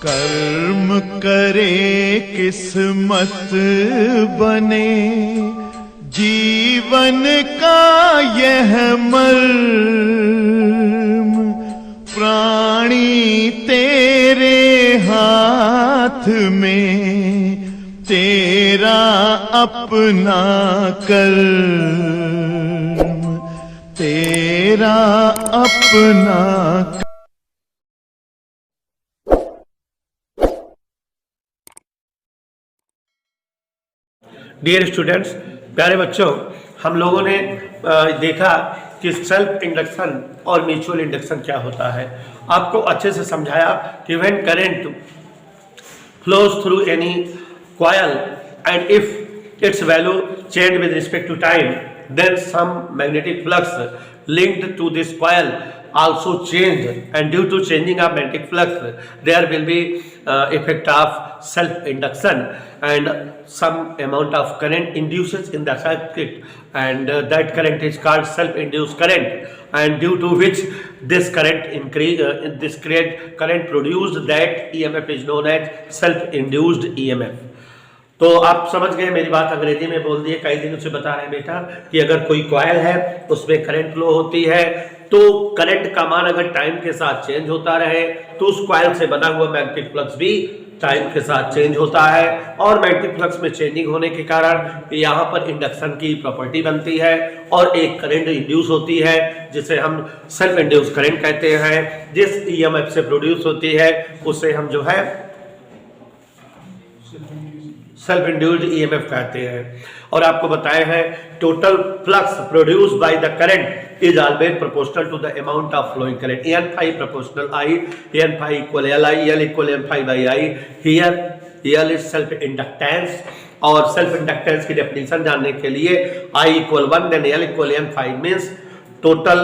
कर्म करे किस्मत बने, जीवन का यह मर्म, प्राणी तेरे हाथ में, तेरा अपना कर्म, तेरा अपना। डियर स्टूडेंट्स, प्यारे बच्चों, हम लोगों ने देखा कि सेल्फ इंडक्शन और म्यूचुअल इंडक्शन क्या होता है। आपको अच्छे से समझाया कि when current flows through any coil and if its value change with respect to time, then some magnetic flux linked to this coil also change, and due to changing of magnetic flux there will be effect of self induction and some amount of current induces in the circuit, and that current is called self induced current, and due to which this current this current produced, that EMF is known as self induced EMF। तो आप समझ गए, मेरी बात अंग्रेजी में बोल दी है। कई दिनों से बता रहे हैं बेटा कि अगर कोई कॉइल है उसमें करंट फ्लो होती है, तो करंट का मान अगर टाइम के साथ चेंज होता रहे तो उस कॉइल से बना हुआ मैग्नेटिक फ्लक्स भी टाइम के साथ चेंज होता है, और मैग्नेटिक फ्लक्स में चेंजिंग होने के कारण यहाँ पर इंडक्शन की प्रॉपर्टी बनती है और एक करंट इंड्यूस होती है जिसे हम सेल्फ इंड्यूस करंट कहते हैं। जिस ईएमएफ से प्रोड्यूस होती है उसे हम जो है सेल्फ इंड्यूस्ड ईएमएफ कहते हैं। और आपको बताए हैं total flux produced by the current is always proportional to the amount of flowing current. N phi proportional I, N phi equal L I, L equal N phi by I. Here L is self inductance, और self inductance की definition जानने के लिए I equal 1 then L equal N phi means total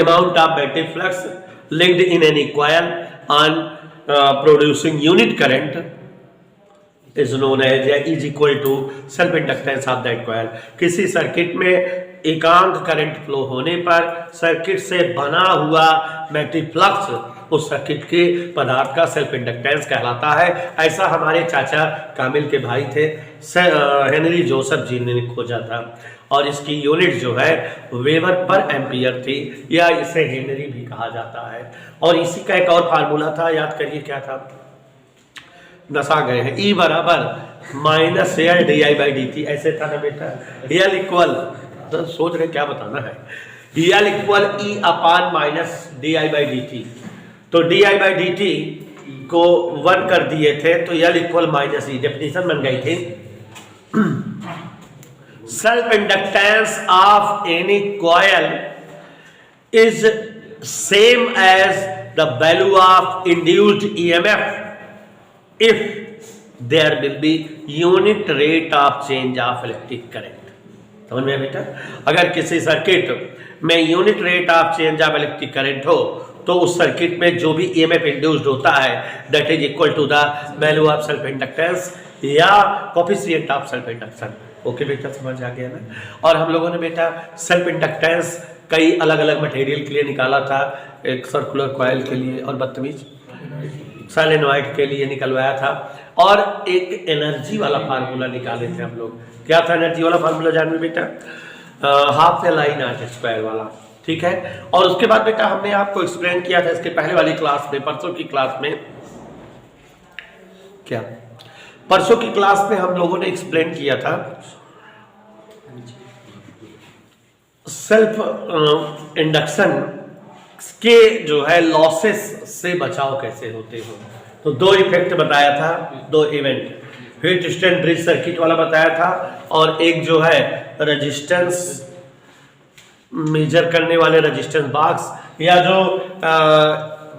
amount of magnetic flux linked in any coil on producing unit current is known as is equal to self inductance of that coil। किसी circuit में एकांक current flow होने पर circuit से बना हुआ magnetic flux उस circuit के पदार्थ का सेल्फ इंडक्टेंस कहलाता है। ऐसा हमारे चाचा कामिल के भाई थे हेनरी जोसेफ जी ने खोजा था, और इसकी यूनिट जो है वेबर पर एम्पियर थी, या इसे हेनरी भी कहा जाता है। और इसी का एक और फार्मूला था, याद करिए क्या था, नसा गए हैं, E बराबर minus L D i by d T, ऐसे था ना बेटा। एल इक्वल, तो सोच रहे क्या बताना है, L equal E upon minus d i by d t. तो d i by d t को 1 कर दिए थे तो L equal minus E, definition बन गई थी। Self inductance of any coil is same as the value of induced EMF if there will be unit rate of change of electric current। समझ में बेटा, अगर किसी सर्किट में unit rate of change of electric current हो तो उस circuit में जो भी ईएमएफ इंड्यूस्ड होता है that is equal to the value of self inductance या coefficient of self induction. Okay बेटा, समझ आ गया ना। और हम लोगों ने बेटा सेल्फ इंडक्टेंस कई अलग अलग मटेरियल के लिए निकाला था, एक सर्कुलर कॉइल के लिए और बदतमीज सोलेनॉइड के लिए निकलवाया था, और एक एनर्जी वाला फार्मूला निकाले थे हम लोग। क्या था एनर्जी वाला फार्मूला जानवे बेटा? Half L I not square वाला, ठीक है। और उसके बाद बेटा हमने आपको एक्सप्लेन किया था इसके पहले वाली क्लास में, परसों की क्लास में, क्या परसों की क्लास में हम लोगों ने एक्सप्लेन किया था सेल्फ इंडक्शन के जो है लॉसेस से बचाव कैसे होते हो। तो 2 इफेक्ट बताया था, 2 event, heat strain bridge circuit वाला बताया था, और एक जो है रेजिस्टेंस मेजर करने वाले रेजिस्टेंस बॉक्स, या जो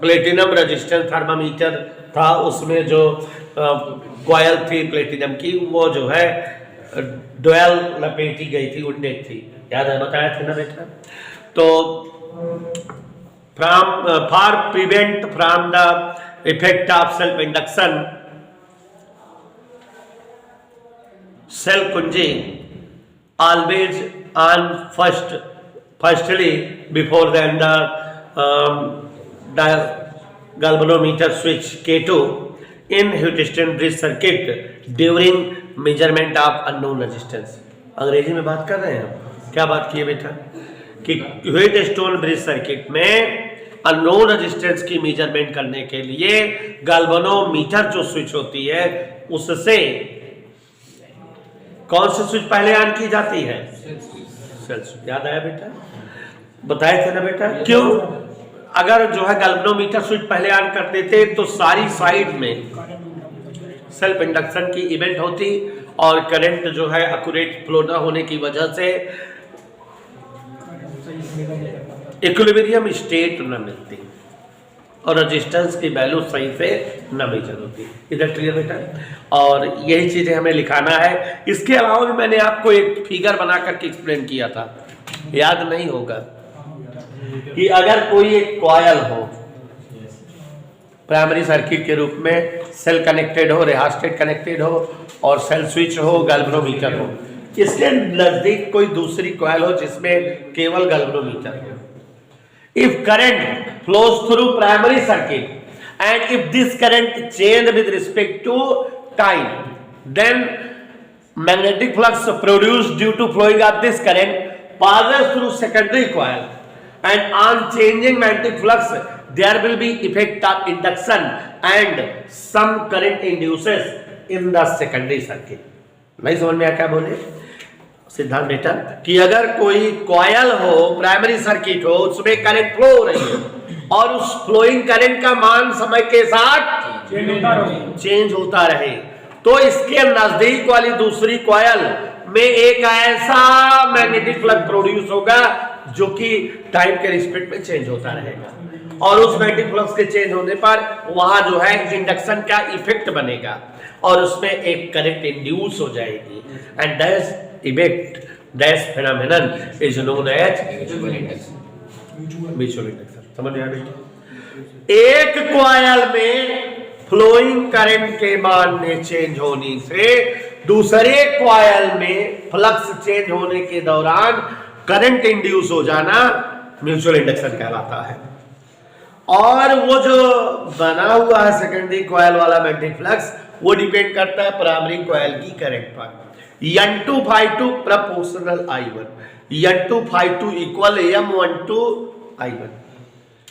प्लेटिनम रेजिस्टेंस थर्मामीटर था उसमें जो कॉइल थी प्लेटिनम की वो जो है डुअल लपेटी गई थी, उंडेड थी, याद है बताया था ना बेटा। तो for prevent from the effect of self induction, cell kunji always on firstly before then the galvanometer switch K2 in Wheatstone bridge circuit during measurement of unknown resistance। अंग्रेजी में बात कर रहे हैं हम, क्या बात की है बेटा कि व्हीटस्टोन ब्रिज सर्किट में अननोन रेजिस्टेंस की मेजरमेंट करने के लिए गैल्वेनोमीटर जो स्विच होती है उससे कौन सी स्विच पहले ऑन की जाती है? Cell switch. याद आया बेटा? बताए थे ना बेटा? क्यों? अगर जो है गैल्वेनोमीटर स्विच पहले ऑन करते थे तो सारी साइड में सेल्फ इंडक्शन की इवेंट होती और करंट जो है एक्यूरेट फ्लो ना होने की वजह से इक्विलिब्रियम स्टेट न मिलती और रेजिस्टेंस की वैल्यू सही से न मेजर होती। इधर क्लियर बेटा? और यही चीजें हमें लिखाना है। इसके अलावा भी मैंने आपको एक फिगर बना करके एक्सप्लेन किया था, याद नहीं होगा, कि अगर कोई एक कॉयल हो प्राइमरी सर्किट के रूप में, सेल कनेक्टेड हो, रेहास्टेट कनेक्टेड हो और सेल स्विच हो, गैल्वेनोमीटर हो, इसके नजदीक कोई दूसरी कॉयल हो जिसमें केवल गैल्वेनोमीटर हो। If current flows through primary circuit and if this current change with respect to time, then magnetic flux produced due to flowing of this current passes through secondary coil, and on changing magnetic flux there will be effect of induction and some current induces in the secondary circuit। नहीं समझ में आया क्या बोले सिद्धांत बेटा? कि अगर कोई कॉयल हो, प्राइमरी सर्किट हो, उसमें करंट फ्लो हो रही है और उस फ्लोइंग करंट का मान समय के साथ चेंज होता रहे तो इसके नजदीक वाली दूसरी कॉयल में एक ऐसा मैग्नेटिक फ्लक्स प्रोड्यूस होगा जो कि टाइम के रिस्पेक्ट में चेंज होता रहेगा और उस मैग्नेटिक फ्लक्स के चेंज होने पर वहां जो है इंडक्शन का इफेक्ट बनेगा और उसमें एक करंट इंड्यूस हो जाएगी and that effect, that phenomenon is known as mutual induction. समझ में आ गई? एक कॉइल में फ्लोइंग करंट के मान में चेंज होने से दूसरे कॉइल में फ्लक्स चेंज होने के दौरान करंट इंड्यूस हो जाना म्यूचुअल इंडक्शन कहलाता है। और वो जो बना हुआ है सेकेंडरी कॉइल वाला मैग्नेटिक फ्लक्स वो डिपेंड करता है प्राइमरी कॉइल की करंट पर। N2 ∅2 proportional I1, N2 ∅2 equal M12 I1,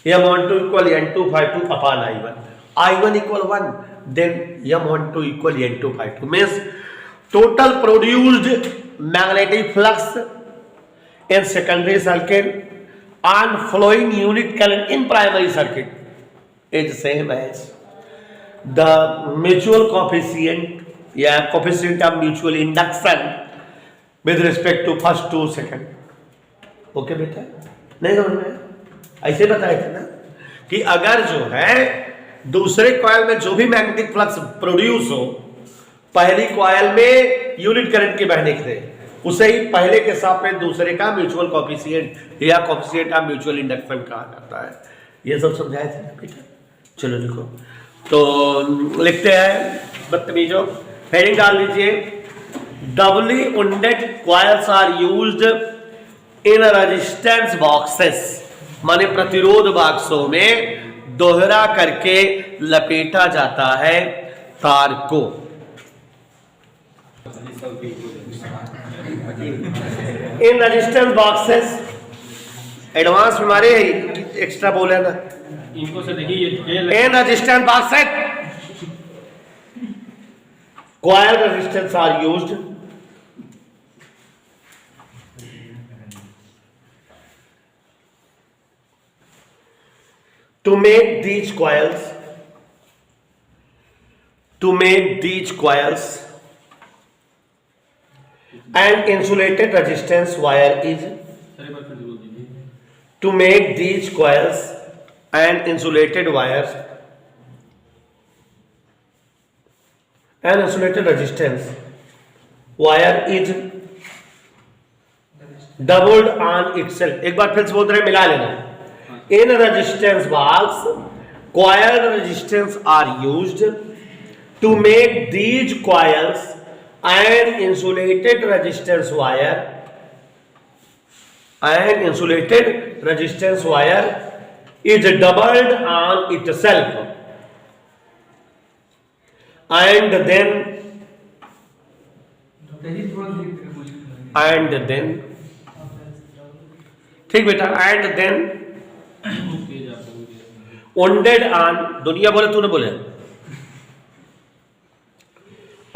M12 equal N2 ∅2 upon I1, I1 equal 1, then M12 equal N2 ∅2 means total produced magnetic flux in secondary circuit and flowing unit current in primary circuit is same as the mutual coefficient या coefficient of mutual induction with respect to first to second. Okay बेटा? नहीं समझ में? ऐसे बताए थे ना कि अगर जो है दूसरे कॉइल में जो भी मैग्नेटिक फ्लक्स प्रोड्यूस हो पहली कॉइल में यूनिट करंट के बहने से उसे ही पहले के साथ में दूसरे का म्यूचुअल कोफिशिएंट या कोफिशिएंट ऑफ म्यूचुअल इंडक्शन कहा जाता है। ये सब समझाए थे ना बेटा? चलो लिखो तो लिखते हैं बदतमीजों, हेडिंग डाल लीजिए। Doubly wounded coils are used in resistance boxes, माने प्रतिरोध बॉक्सों में दोहरा करके लपेटा जाता है तार को। इन रेजिस्टेंस बॉक्सेस एडवांस हमारे एक्स्ट्रा बोले ना इनको से देखिए। इन resistance boxes coil resistors are used to make these coils and insulated resistance wire is to make these coils and insulated wires and insulated resistance wire is doubled on itself। एक बार फिर से बोल रहे मिला लेना। In resistance box coil resistance are used to make these coils and insulated resistance wire is doubled on itself and then ठीक बेटा, and then wounded on, दुनिया बोले तूने बोले,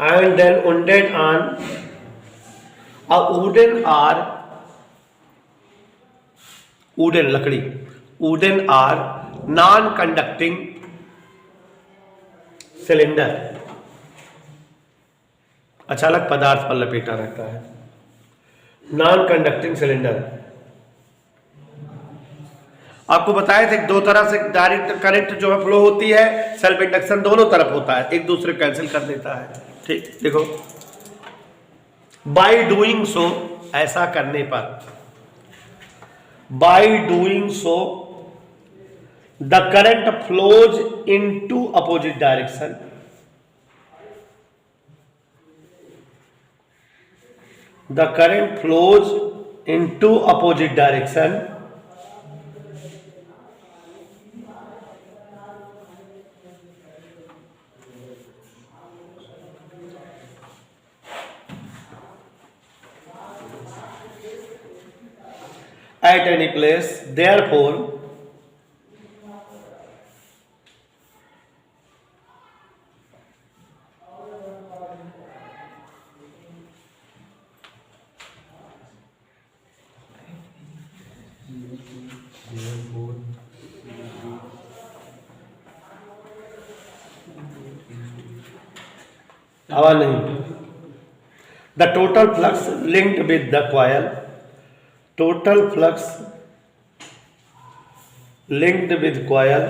and then wounded on a wooden लकड़ी, wooden or non-conducting cylinder, अचालक पदार्थ पर लपेटा रहता है, नॉन कंडक्टिंग सिलेंडर। आपको बताया था दो तरह से डायरेक्ट करंट जो है फ्लो होती है, सेल्फ इंडक्शन दोनों तरफ होता है, एक दूसरे कैंसिल कर देता है। ठीक, देखो, बाय डूइंग सो, ऐसा करने पर, by doing so the current flows into opposite direction, the current flows into opposite direction at any place, therefore आवाज नहीं, the total flux linked with the coil, total flux linked with coil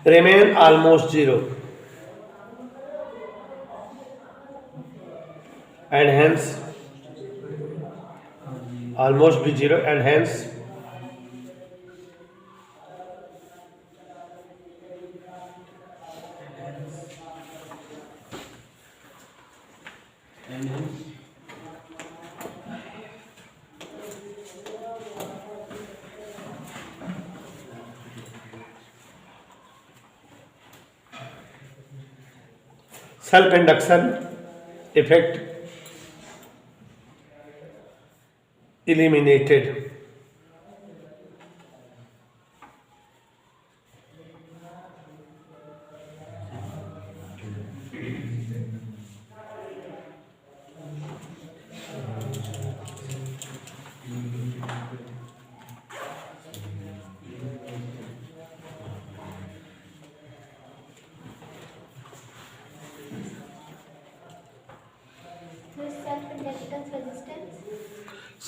remain almost zero and hence almost be zero and hence self induction effect eliminated.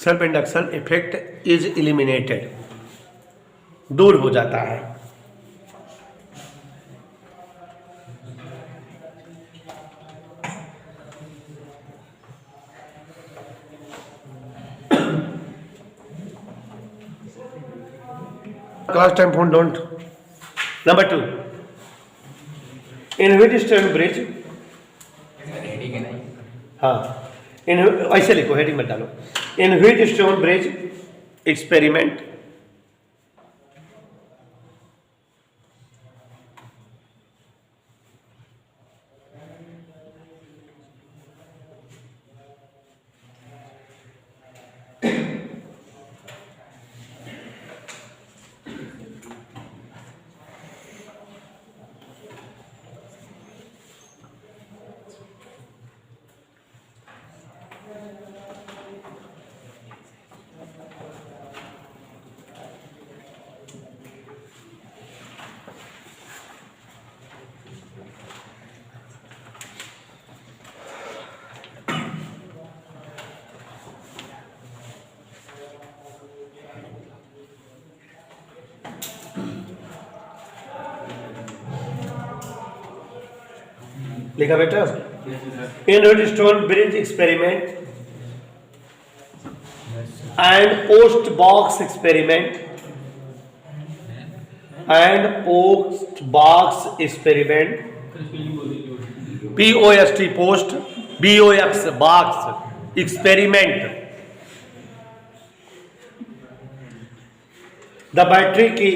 Self induction effect is eliminated, दूर हो जाता है। Class time phone don't. Number 2, in which stone bridge, हाँ इन ऐसे लिखो, heading मत डालो। In which stone bridge experiment लिखा बेटा? In stone bridge experiment and post box experiment POST post BOX box experiment. The battery key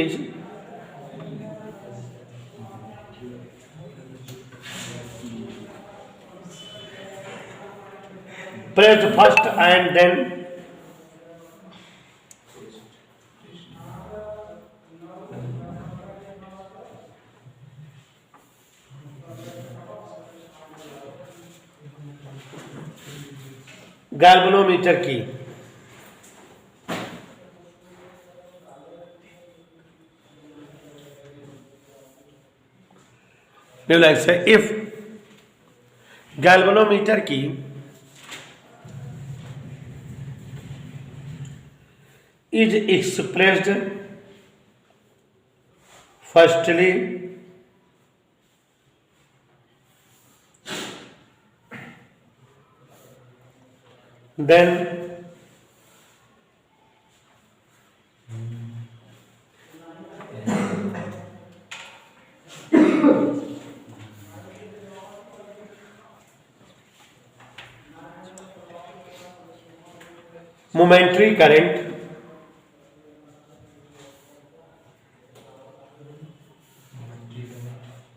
is pressed first and then galvanometer key. Now let's say if galvanometer key is expressed firstly then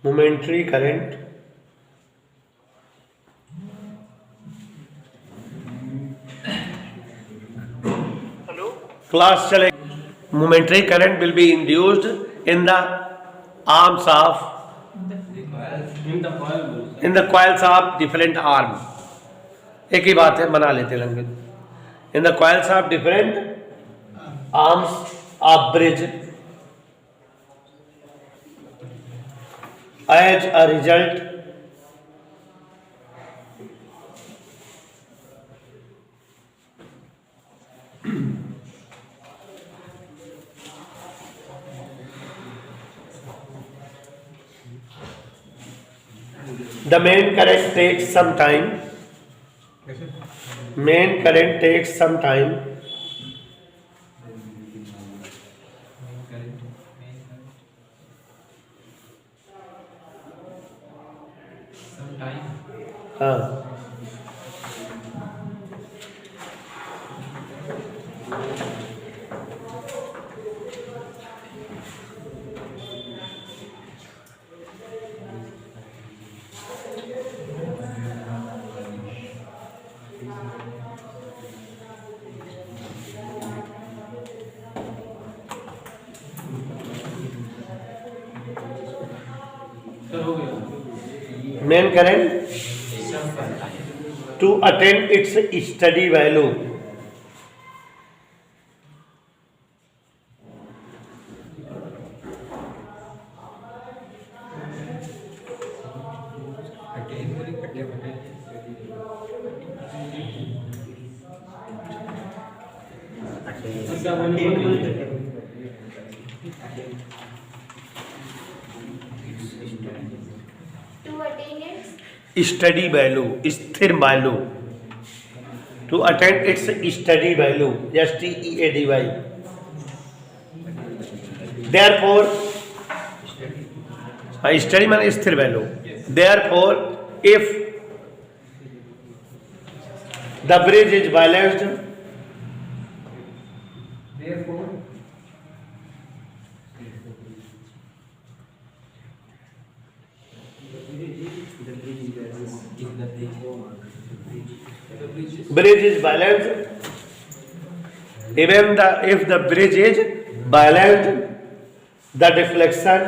momentary current class chale. Momentary current will be induced in the arms of in the coils of different arm. एक ही बात है, बना लेते लंगे. In the coils of different arms of bridge. As a result, the main current takes some time. हाँ. Main current to attain its steady value. To attain its Steady value, स्थिर value. To attain its steady value, STEADY. Therefore, steady माने स्थिर value. Therefore, if the bridge is balanced, even if the bridge is balanced, the deflection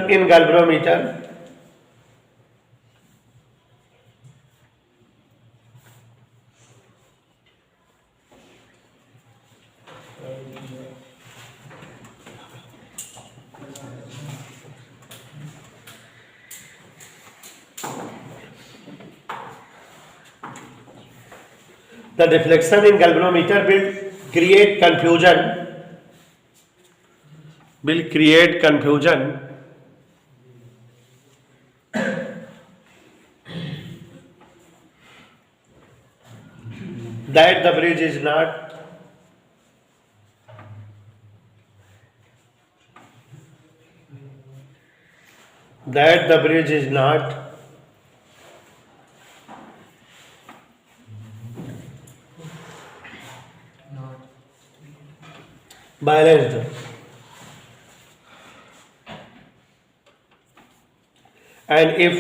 in galvanometer The deflection in galvanometer will create confusion. That the bridge is not balanced, and if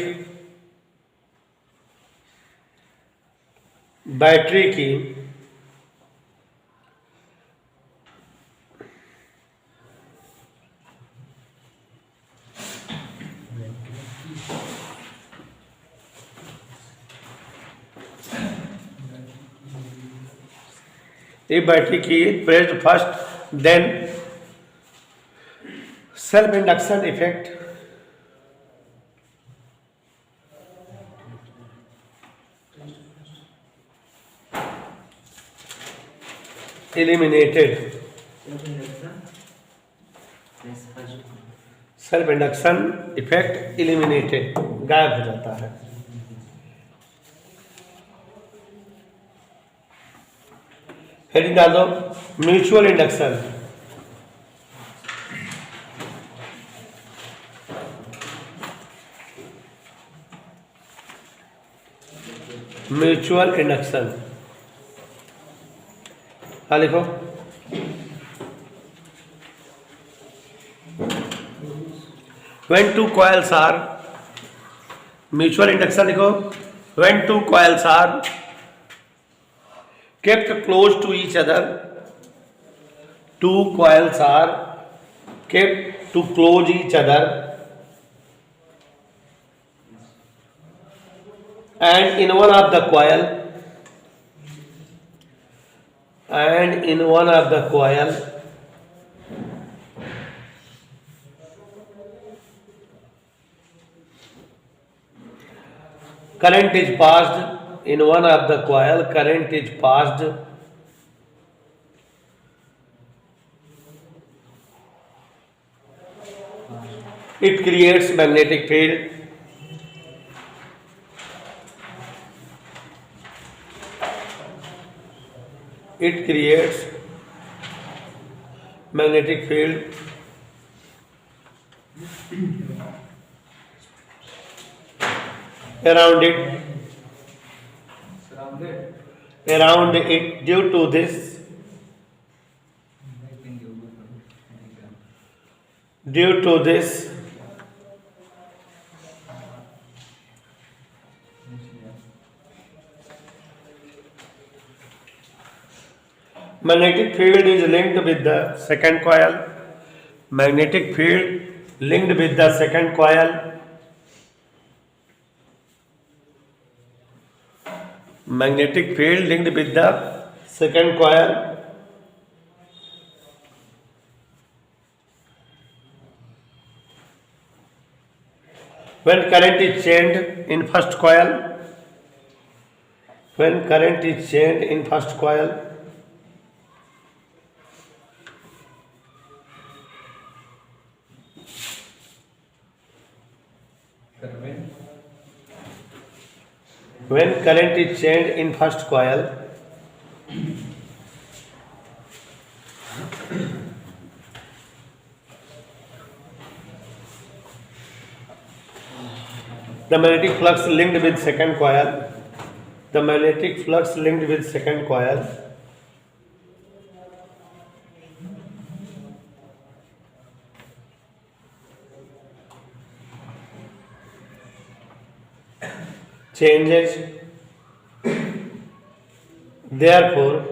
battery की if battery key is pressed first, then self induction effect eliminated. Self induction effect eliminated, गायब हो जाता है. Heading डाल दो, mutual induction. Mutual induction, हाँ लिखो. When two coils are, mutual induction लिखो. When two coils are kept close to each other, two coils are kept to close each other, and in one of the coil current is passed, in one of the coil current is passed, it creates magnetic field. It creates magnetic field around it. Due to this magnetic field is linked with the second coil. Magnetic field linked with the second coil. Magnetic field linked with the second coil. When current is changed in first coil, when current is changed in first coil, when current is changed in first coil, the magnetic flux linked with second coil, the magnetic flux linked with second coil changes. Therefore,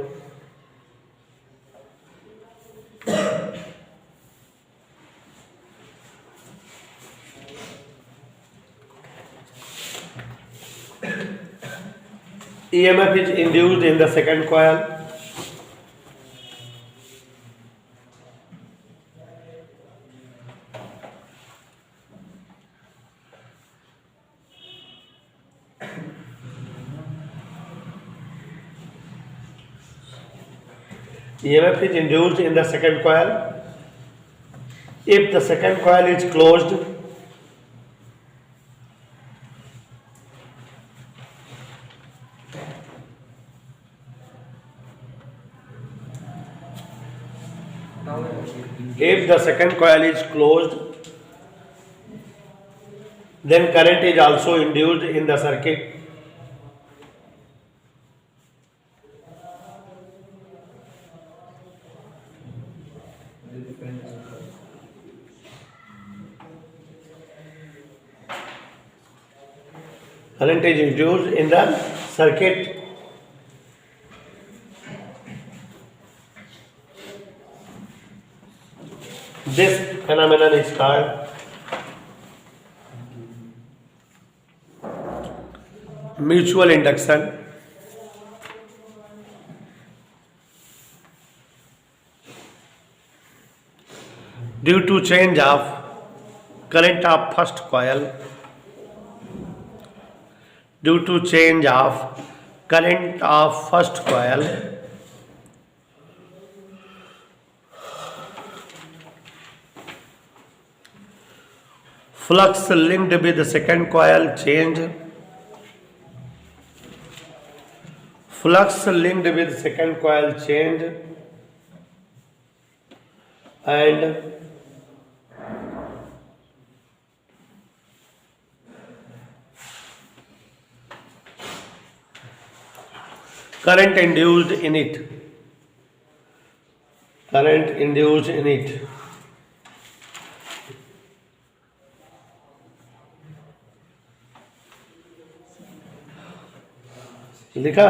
EMF is induced in the second coil. EMF is induced in the second coil if the second coil is closed. If the second coil is closed, then current is also induced in the circuit. Current is induced in the circuit. This phenomenon is called mutual induction. Due to change of current of first coil, due to change of current of first coil, flux linked with the second coil change. Flux linked with second coil change and current induced in it. Current induced in it. लिखा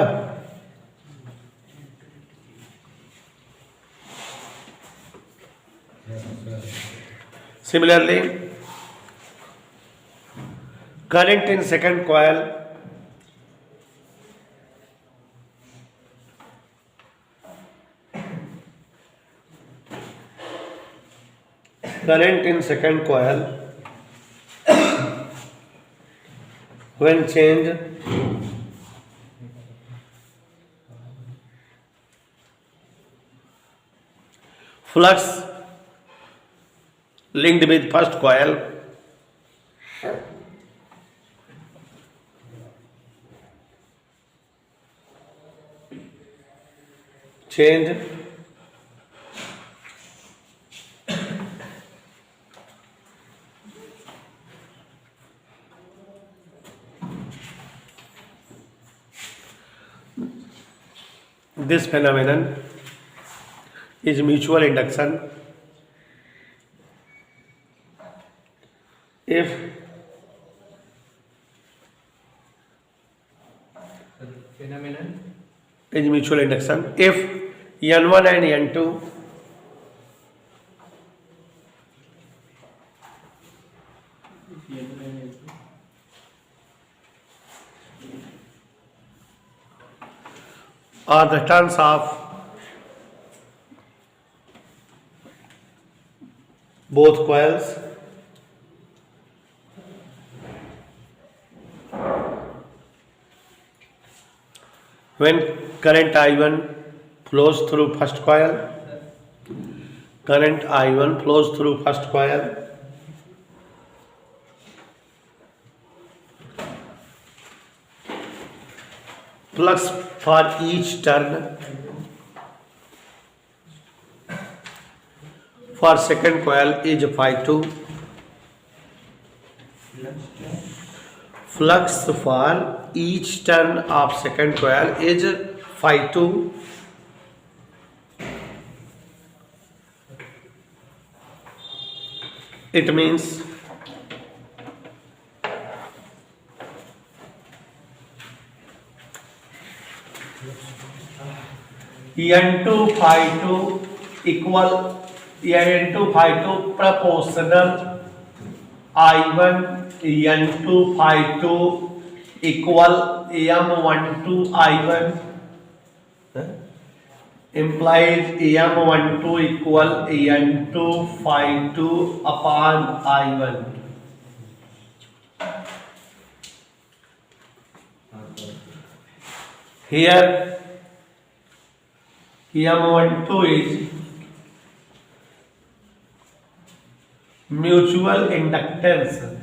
Similarly, current in second coil when changed flux linked with first coil change this phenomenon is mutual induction. If phenomenon is mutual induction, if N1 and N2 are the turns of both coils, when current I1 flows through first coil, current I1 flows through first coil, flux for each turn for second coil is phi2. Flux for each turn of second coil is phi2. It means N2 phi2 equal N2 phi2 proportional I1 N2 phi2 equal M12 I1 implies M12 equal N2 phi2 upon I1. Here M12 is mutual inductance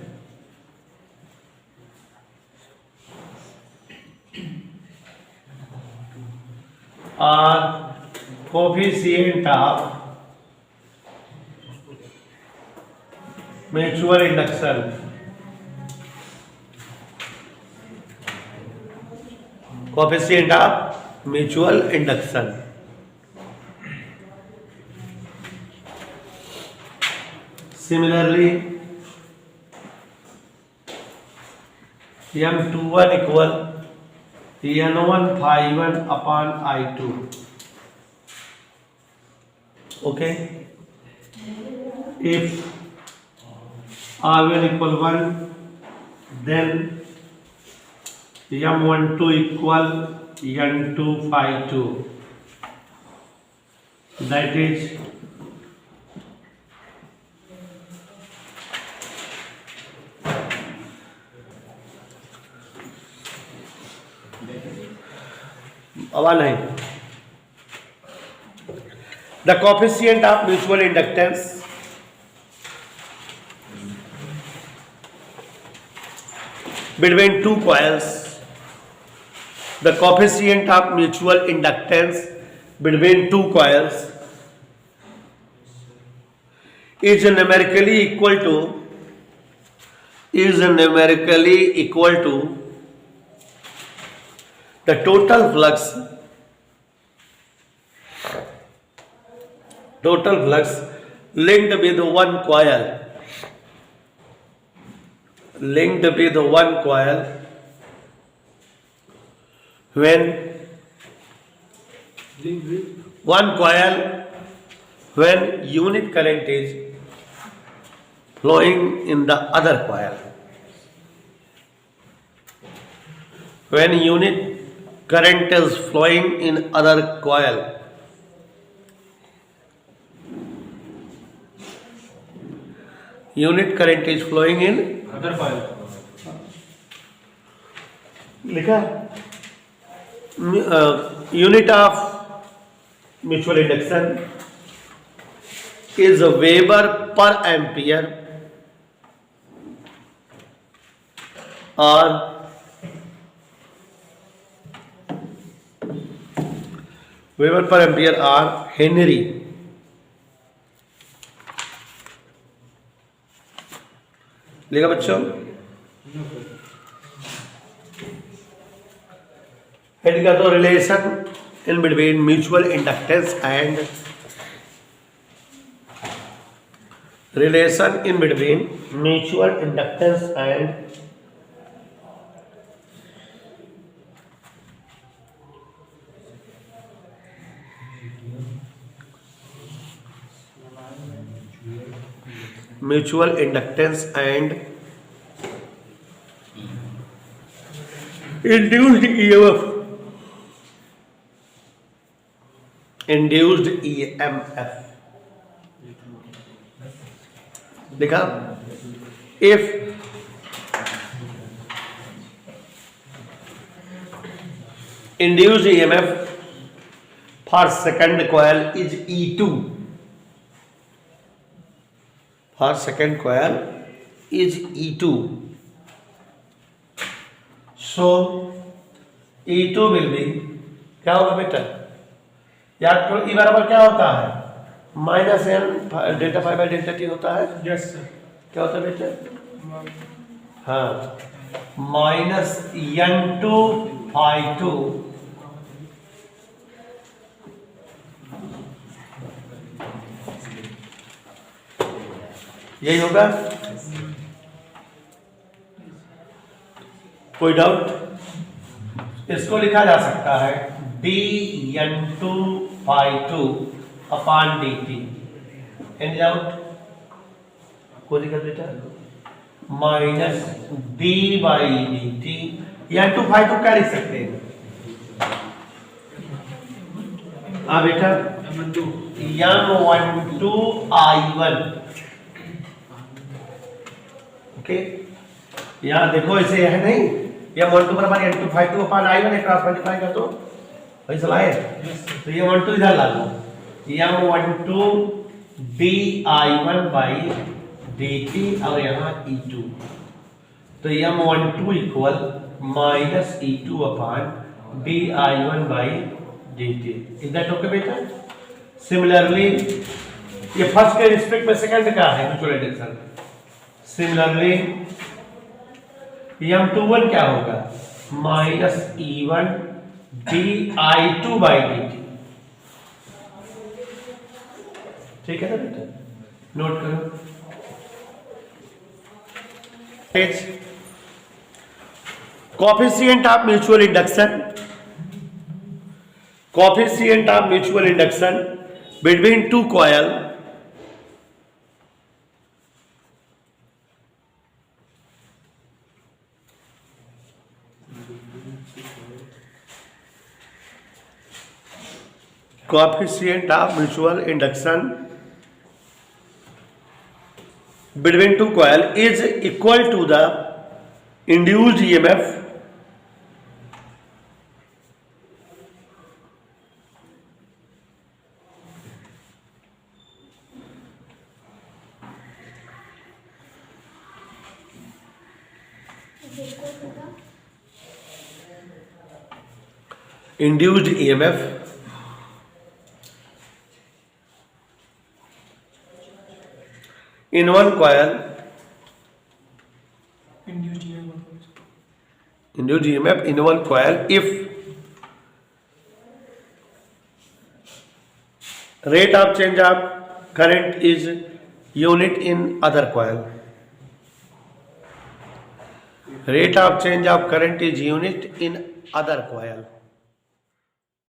or coefficient of mutual induction. Coefficient of mutual induction. Similarly, M21 equal N1 phi1 upon I2. Okay. If R1 equal 1, then M12 equal N2 phi2. That is one है. The coefficient of mutual inductance between two coils. The coefficient of mutual inductance between two coils is numerically equal to the total flux linked with one coil when unit current is flowing in the other coil. When unit current is flowing in other coil, unit current is flowing in Other file. लिखा unit of mutual induction is Weber per ampere or Weber per ampere or Henry. लिखा बच्चों. Head का तो relation in between mutual inductance and mutual inductance and induced EMF. देखा, if induced EMF for second coil is E2, so E2 will be क्या होगा बेटा? याद करो E बराबर क्या होता है? Minus N delta five by delta T होता है. Yes, sir. क्या होता है बेटा? हाँ, माइनस N2 phi2 यही होगा. कोई डाउट? इसको लिखा जा सकता है dN2 phi2 upon dt. Any doubt? कोई दिक्कत बेटा? Minus d by dt. N2 phi2 क्या लिख सकते हैं? हाँ बेटा, M12 I1. ओके, यहाँ देखो ऐसे है नहीं, M12 बराबर N2 phi2 upon I1 cross multiply कर दो. भाई चलाए, तो ये M12 इधर ला लो, M12 di1/dt और यहाँ E2, तो M12 equal minus E2 upon di1/dt। Is that okay बेटा? सिमिलरली ये फर्स्ट के रिस्पेक्ट में सेकंड का है म्यूचुअल इंडक्शन। सिमिलरली M21 क्या होगा? Minus E1 di2/dt। ठीक है ना बेटा? नोट करो। Coefficient of mutual induction, coefficient of mutual induction between two coil coefficient of mutual induction between two coil is equal to the induced EMF in one coil, induced EMF in one coil if rate of change of current is unit in other coil. Rate of change of current is unit in other coil.